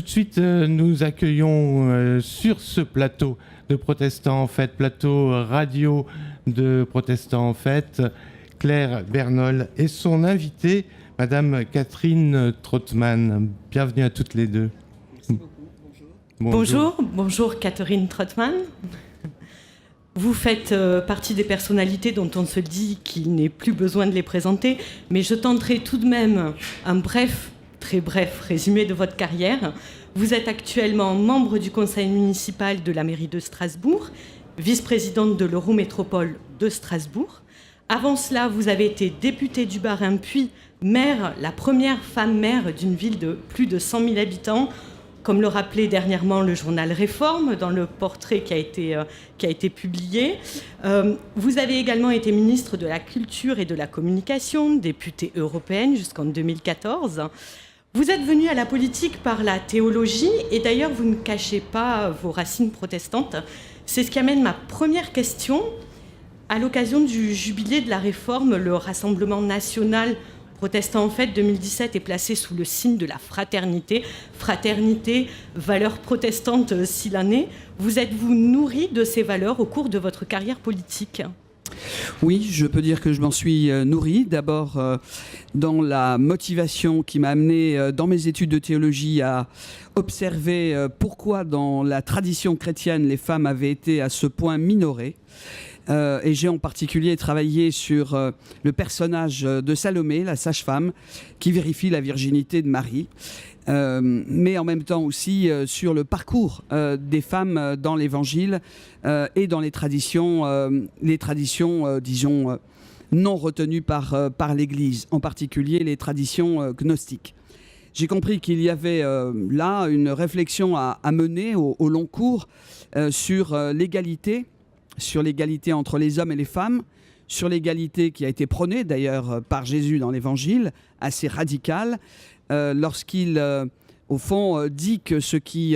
de suite, nous accueillons sur ce plateau de Protestants en Fête, plateau radio de Protestants en Fête, Claire Bernol et son invitée, Madame Catherine Trottmann. Bienvenue à toutes les deux. Merci beaucoup. Bonjour Catherine Trottmann. Vous faites partie des personnalités dont on se dit qu'il n'est plus besoin de les présenter, mais je tenterai tout de même un très bref résumé de votre carrière. Vous êtes actuellement membre du conseil municipal de la mairie de Strasbourg, vice-présidente de l'Eurométropole de Strasbourg. Avant cela, vous avez été députée du Bas-Rhin, puis maire, la première femme maire d'une ville de plus de 100 000 habitants, comme le rappelait dernièrement le journal Réforme dans le portrait qui a été publié. Vous avez également été ministre de la Culture et de la Communication, députée européenne jusqu'en 2014. Vous êtes venue à la politique par la théologie et d'ailleurs vous ne cachez pas vos racines protestantes. C'est ce qui amène ma première question. À l'occasion du jubilé de la Réforme, le Rassemblement national protestant en Fête 2017 est placé sous le signe de la fraternité. Fraternité, valeur protestante s'il en est. Vous êtes-vous nourri de ces valeurs au cours de votre carrière politique ? Oui, je peux dire que je m'en suis nourri. D'abord, dans la motivation qui m'a amené dans mes études de théologie à observer pourquoi dans la tradition chrétienne les femmes avaient été à ce point minorées. Et j'ai en particulier travaillé sur le personnage de Salomé, la sage-femme, qui vérifie la virginité de Marie, mais en même temps aussi sur le parcours des femmes dans l'Évangile et dans les traditions disons, non retenues par l'Église, en particulier les traditions gnostiques. J'ai compris qu'il y avait là une réflexion à mener au long cours sur l'égalité entre les hommes et les femmes, sur l'égalité qui a été prônée d'ailleurs par Jésus dans l'Évangile, assez radicale, lorsqu'il, au fond, dit que ce qui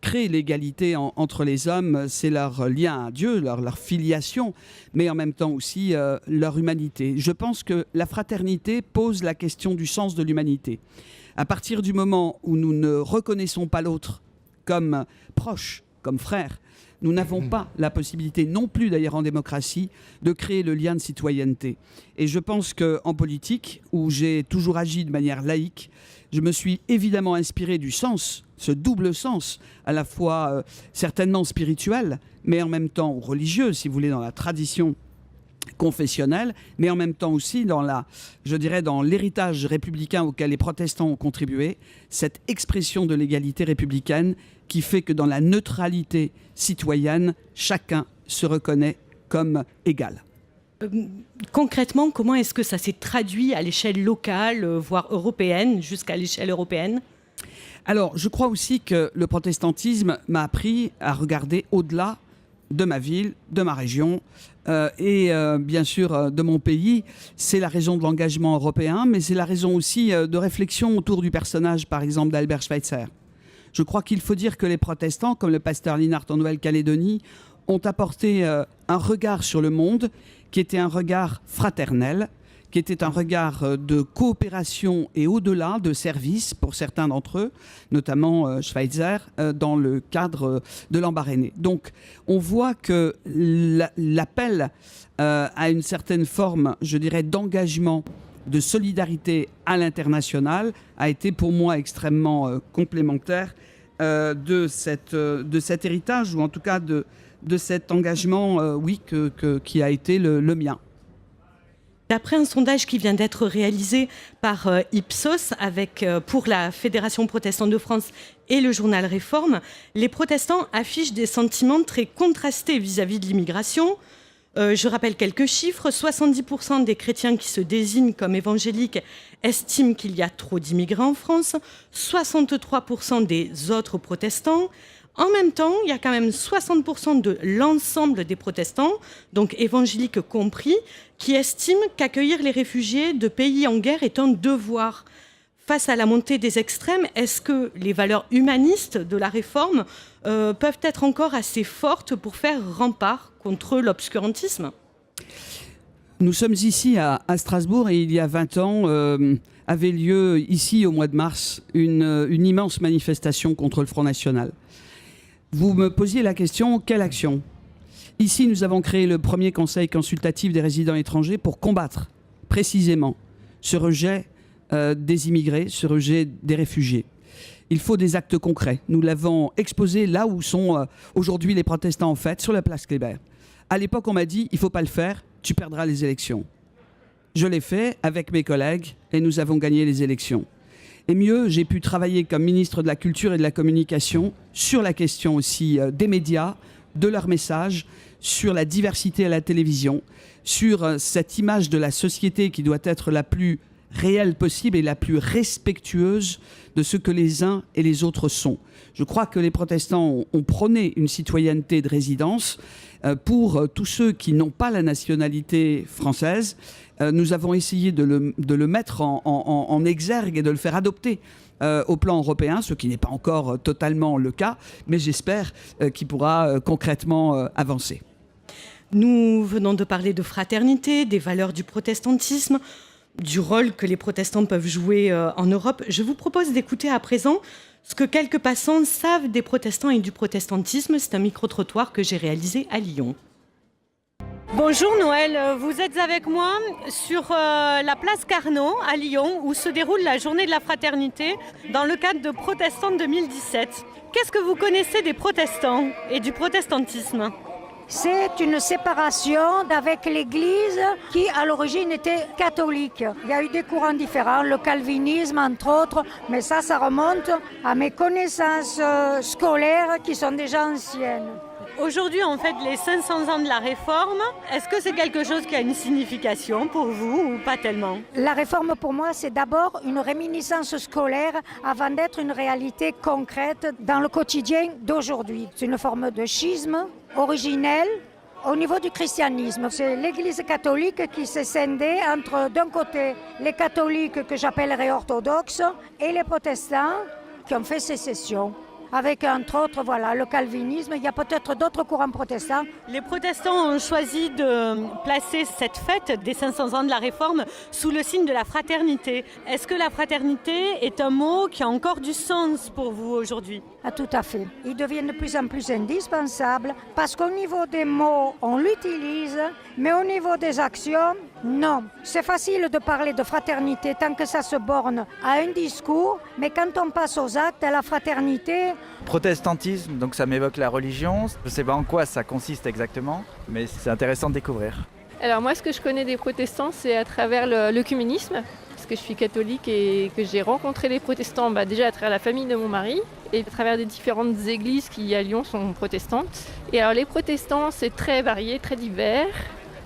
crée l'égalité entre les hommes, c'est leur lien à Dieu, leur filiation, mais en même temps aussi leur humanité. Je pense que la fraternité pose la question du sens de l'humanité. À partir du moment où nous ne reconnaissons pas l'autre comme proche, comme frère, nous n'avons pas la possibilité, non plus d'ailleurs en démocratie, de créer le lien de citoyenneté. Et je pense qu'en politique, où j'ai toujours agi de manière laïque, je me suis évidemment inspiré du sens, ce double sens, à la fois certainement spirituel, mais en même temps religieux, si vous voulez, dans la tradition confessionnelle, mais en même temps aussi dans l'héritage républicain auquel les protestants ont contribué, cette expression de l'égalité républicaine qui fait que dans la neutralité citoyenne, chacun se reconnaît comme égal. Concrètement, comment est-ce que ça s'est traduit à l'échelle locale, voire européenne, jusqu'à l'échelle européenne ? Alors, je crois aussi que le protestantisme m'a appris à regarder au-delà de ma ville, de ma région et bien sûr de mon pays. C'est la raison de l'engagement européen, mais c'est la raison aussi de réflexion autour du personnage, par exemple, d'Albert Schweitzer. Je crois qu'il faut dire que les protestants, comme le pasteur Linhart en Nouvelle-Calédonie, ont apporté un regard sur le monde qui était un regard fraternel, qui était un regard de coopération et au-delà de service pour certains d'entre eux, notamment Schweitzer, dans le cadre de l'Embarrainé. Donc on voit que l'appel à une certaine forme, je dirais, d'engagement, de solidarité à l'international a été pour moi extrêmement complémentaire de cet héritage, ou en tout cas de cet engagement qui a été le mien. D'après un sondage qui vient d'être réalisé par Ipsos pour la Fédération protestante de France et le journal Réforme, les protestants affichent des sentiments très contrastés vis-à-vis de l'immigration. Je rappelle quelques chiffres. 70% des chrétiens qui se désignent comme évangéliques estiment qu'il y a trop d'immigrants en France. 63% des autres protestants. En même temps, il y a quand même 60% de l'ensemble des protestants, donc évangéliques compris, qui estiment qu'accueillir les réfugiés de pays en guerre est un devoir. Face à la montée des extrêmes, est-ce que les valeurs humanistes de la Réforme peuvent être encore assez fortes pour faire rempart contre l'obscurantisme ? Nous sommes ici à Strasbourg et il y a 20 ans avait lieu ici au mois de mars une immense manifestation contre le Front National. Vous me posiez la question, quelle action ? Ici, nous avons créé le premier conseil consultatif des résidents étrangers pour combattre précisément ce rejet des immigrés, ce rejet des réfugiés. Il faut des actes concrets. Nous l'avons exposé là où sont aujourd'hui les protestants en fait, sur la place Kléber. À l'époque, on m'a dit, il ne faut pas le faire, tu perdras les élections. Je l'ai fait avec mes collègues et nous avons gagné les élections. Et mieux, j'ai pu travailler comme ministre de la Culture et de la Communication sur la question aussi des médias, de leurs messages, sur la diversité à la télévision, sur cette image de la société qui doit être la plus réelle possible et la plus respectueuse de ce que les uns et les autres sont. Je crois que les protestants ont prôné une citoyenneté de résidence pour tous ceux qui n'ont pas la nationalité française. Nous avons essayé de le mettre en exergue et de le faire adopter au plan européen, ce qui n'est pas encore totalement le cas, mais j'espère qu'il pourra concrètement avancer. Nous venons de parler de fraternité, des valeurs du protestantisme, du rôle que les protestants peuvent jouer en Europe. Je vous propose d'écouter à présent ce que quelques passants savent des protestants et du protestantisme. C'est un micro-trottoir que j'ai réalisé à Lyon. Bonjour Noël, vous êtes avec moi sur la place Carnot à Lyon où se déroule la journée de la fraternité dans le cadre de Protestants 2017. Qu'est-ce que vous connaissez des protestants et du protestantisme ? C'est une séparation d'avec l'Église qui, à l'origine, était catholique. Il y a eu des courants différents, le calvinisme, entre autres, mais ça remonte à mes connaissances scolaires qui sont déjà anciennes. Aujourd'hui, on fête les 500 ans de la Réforme. Est-ce que c'est quelque chose qui a une signification pour vous ou pas tellement ? La Réforme, pour moi, c'est d'abord une réminiscence scolaire avant d'être une réalité concrète dans le quotidien d'aujourd'hui. C'est une forme de schisme originelle au niveau du christianisme. C'est l'Église catholique qui s'est scindée entre, d'un côté, les catholiques que j'appellerais orthodoxes et les protestants qui ont fait sécession. Avec, entre autres, voilà, le calvinisme. Il y a peut-être d'autres courants protestants. Les protestants ont choisi de placer cette fête des 500 ans de la Réforme sous le signe de la fraternité. Est-ce que la fraternité est un mot qui a encore du sens pour vous aujourd'hui ? Ah, tout à fait. Ils deviennent de plus en plus indispensables parce qu'au niveau des mots, on l'utilise, mais au niveau des actions, non. C'est facile de parler de fraternité tant que ça se borne à un discours, mais quand on passe aux actes, à la fraternité... Protestantisme, donc ça m'évoque la religion. Je ne sais pas en quoi ça consiste exactement, mais c'est intéressant de découvrir. Alors moi, ce que je connais des protestants, c'est à travers l'œcuménisme, parce que je suis catholique et que j'ai rencontré les protestants déjà à travers la famille de mon mari et à travers des différentes églises qui à Lyon sont protestantes. Et alors les protestants, c'est très varié, très divers,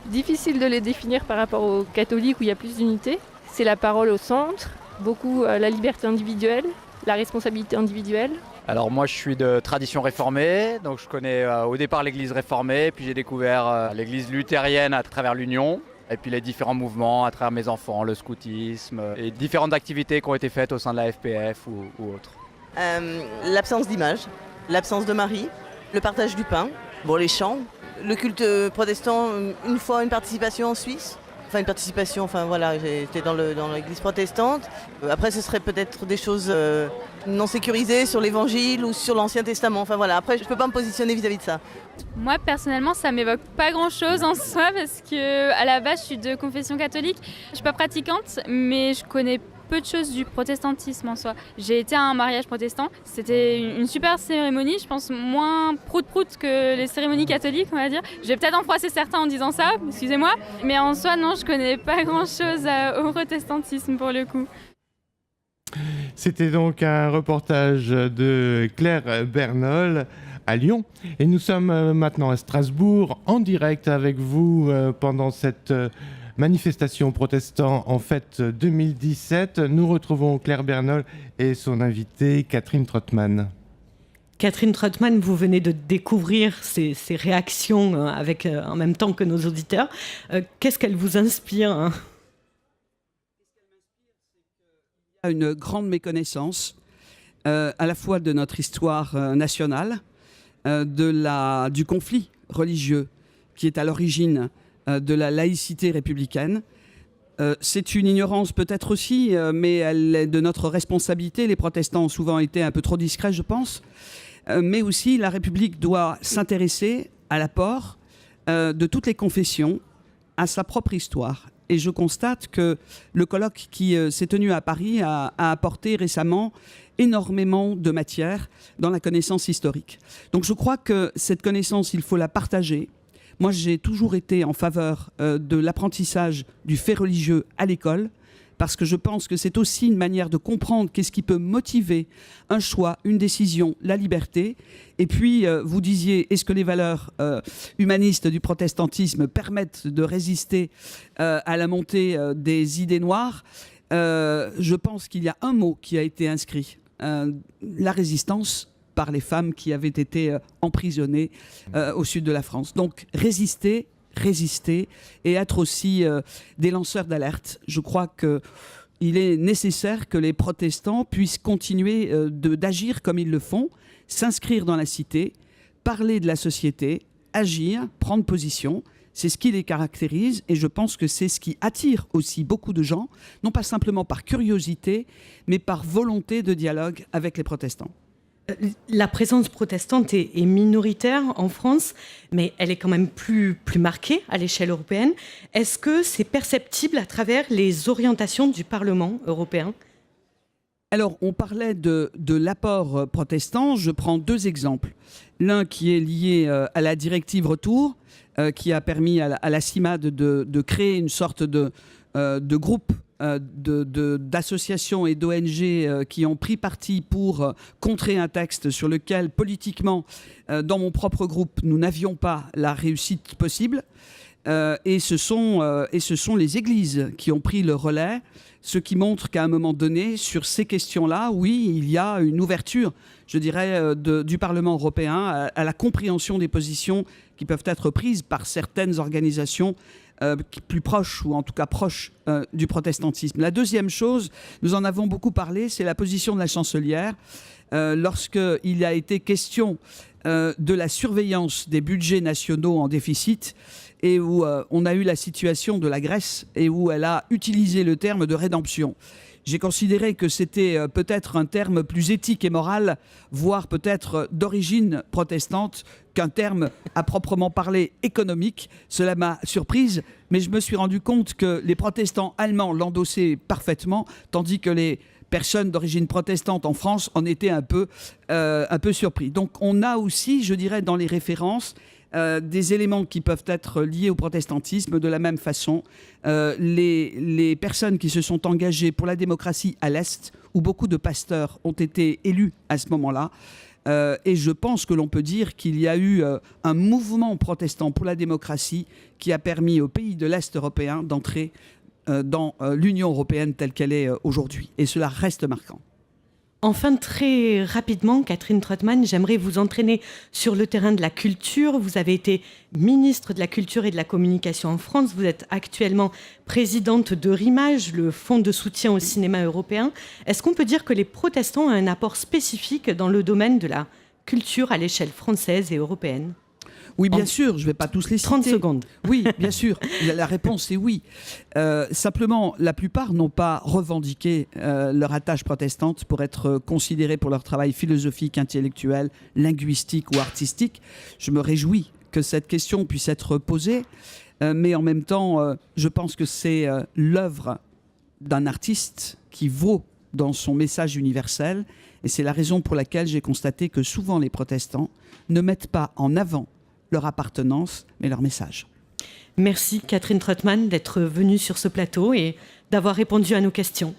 difficile de les définir par rapport aux catholiques où il y a plus d'unité. C'est la parole au centre, beaucoup la liberté individuelle, la responsabilité individuelle. Alors moi je suis de tradition réformée, donc je connais au départ l'église réformée, puis j'ai découvert l'église luthérienne à travers l'Union, et puis les différents mouvements à travers mes enfants, le scoutisme, et différentes activités qui ont été faites au sein de la FPF ou autres. L'absence d'image, l'absence de Marie, le partage du pain, les chants, le culte protestant, une fois une participation en Suisse. J'étais dans l'église protestante. Après, ce serait peut-être des choses non sécurisées sur l'évangile ou sur l'Ancien Testament. Après, je ne peux pas me positionner vis-à-vis de ça. Moi, personnellement, ça ne m'évoque pas grand-chose en soi parce qu'à la base, je suis de confession catholique. Je ne suis pas pratiquante, mais je connais peu de choses du protestantisme en soi. J'ai été à un mariage protestant. C'était une super cérémonie, je pense moins prout-prout que les cérémonies catholiques, on va dire. Je vais peut-être en froisser certains en disant ça, excusez-moi. Mais en soi, non, je connais pas grand-chose au protestantisme pour le coup. C'était donc un reportage de Claire Bernol à Lyon. Et nous sommes maintenant à Strasbourg, en direct avec vous pendant cette manifestation protestant en fête 2017. Nous retrouvons Claire Bernol et son invitée Catherine Trottmann. Catherine Trottmann, vous venez de découvrir ces réactions avec, en même temps que nos auditeurs. Qu'est-ce qu'elle vous inspire ? Il y a une grande méconnaissance à la fois de notre histoire nationale, du conflit religieux qui est à l'origine de la laïcité républicaine. C'est une ignorance peut-être aussi, mais elle est de notre responsabilité. Les protestants ont souvent été un peu trop discrets, je pense. Mais aussi, la République doit s'intéresser à l'apport de toutes les confessions à sa propre histoire. Et je constate que le colloque qui s'est tenu à Paris a apporté récemment énormément de matière dans la connaissance historique. Donc je crois que cette connaissance, il faut la partager. Moi, j'ai toujours été en faveur de l'apprentissage du fait religieux à l'école, parce que je pense que c'est aussi une manière de comprendre qu'est-ce qui peut motiver un choix, une décision, la liberté. Et puis, vous disiez, est-ce que les valeurs humanistes du protestantisme permettent de résister à la montée des idées noires ? Je pense qu'il y a un mot qui a été inscrit, la résistance par les femmes qui avaient été emprisonnées au sud de la France. Donc, résister et être aussi des lanceurs d'alerte. Je crois qu'il est nécessaire que les protestants puissent continuer d'agir comme ils le font, s'inscrire dans la cité, parler de la société, agir, prendre position. C'est ce qui les caractérise et je pense que c'est ce qui attire aussi beaucoup de gens, non pas simplement par curiosité, mais par volonté de dialogue avec les protestants. La présence protestante est minoritaire en France, mais elle est quand même plus marquée à l'échelle européenne. Est-ce que c'est perceptible à travers les orientations du Parlement européen ? Alors, on parlait de l'apport protestant. Je prends deux exemples. L'un qui est lié à la directive Retour, qui a permis à la CIMAD de créer une sorte de groupe d'associations et d'ONG qui ont pris parti pour contrer un texte sur lequel, politiquement, dans mon propre groupe, nous n'avions pas la réussite possible. Et ce sont les églises qui ont pris le relais, ce qui montre qu'à un moment donné, sur ces questions-là, oui, il y a une ouverture, je dirais, du Parlement européen à la compréhension des positions qui peuvent être prises par certaines organisations plus proches, ou en tout cas proches du protestantisme. La deuxième chose, nous en avons beaucoup parlé, c'est la position de la chancelière. Lorsqu'il a été question de la surveillance des budgets nationaux en déficit, et où on a eu la situation de la Grèce, et où elle a utilisé le terme de rédemption. J'ai considéré que c'était peut-être un terme plus éthique et moral, voire peut-être d'origine protestante, qu'un terme à proprement parler économique. Cela m'a surprise, mais je me suis rendu compte que les protestants allemands l'endossaient parfaitement, tandis que les personnes d'origine protestante en France en étaient un peu surpris. Donc on a aussi, je dirais, dans les références, des éléments qui peuvent être liés au protestantisme. De la même façon, les personnes qui se sont engagées pour la démocratie à l'Est, où beaucoup de pasteurs ont été élus à ce moment-là, et je pense que l'on peut dire qu'il y a eu un mouvement protestant pour la démocratie qui a permis aux pays de l'Est européen d'entrer dans l'Union européenne telle qu'elle est aujourd'hui. Et cela reste marquant. Enfin, très rapidement, Catherine Trottmann, j'aimerais vous entraîner sur le terrain de la culture. Vous avez été ministre de la Culture et de la Communication en France. Vous êtes actuellement présidente de RIMAGE, le fonds de soutien au cinéma européen. Est-ce qu'on peut dire que les protestants ont un apport spécifique dans le domaine de la culture à l'échelle française et européenne ? Oui, bien sûr, je ne vais pas tous les citer. 30 secondes. Oui, bien sûr, la réponse est oui. Simplement, la plupart n'ont pas revendiqué leur attache protestante pour être considérés pour leur travail philosophique, intellectuel, linguistique ou artistique. Je me réjouis que cette question puisse être posée, mais en même temps, je pense que c'est l'œuvre d'un artiste qui vaut dans son message universel, et c'est la raison pour laquelle j'ai constaté que souvent les protestants ne mettent pas en avant leur appartenance, mais leur message. Merci Catherine Trottmann d'être venue sur ce plateau et d'avoir répondu à nos questions.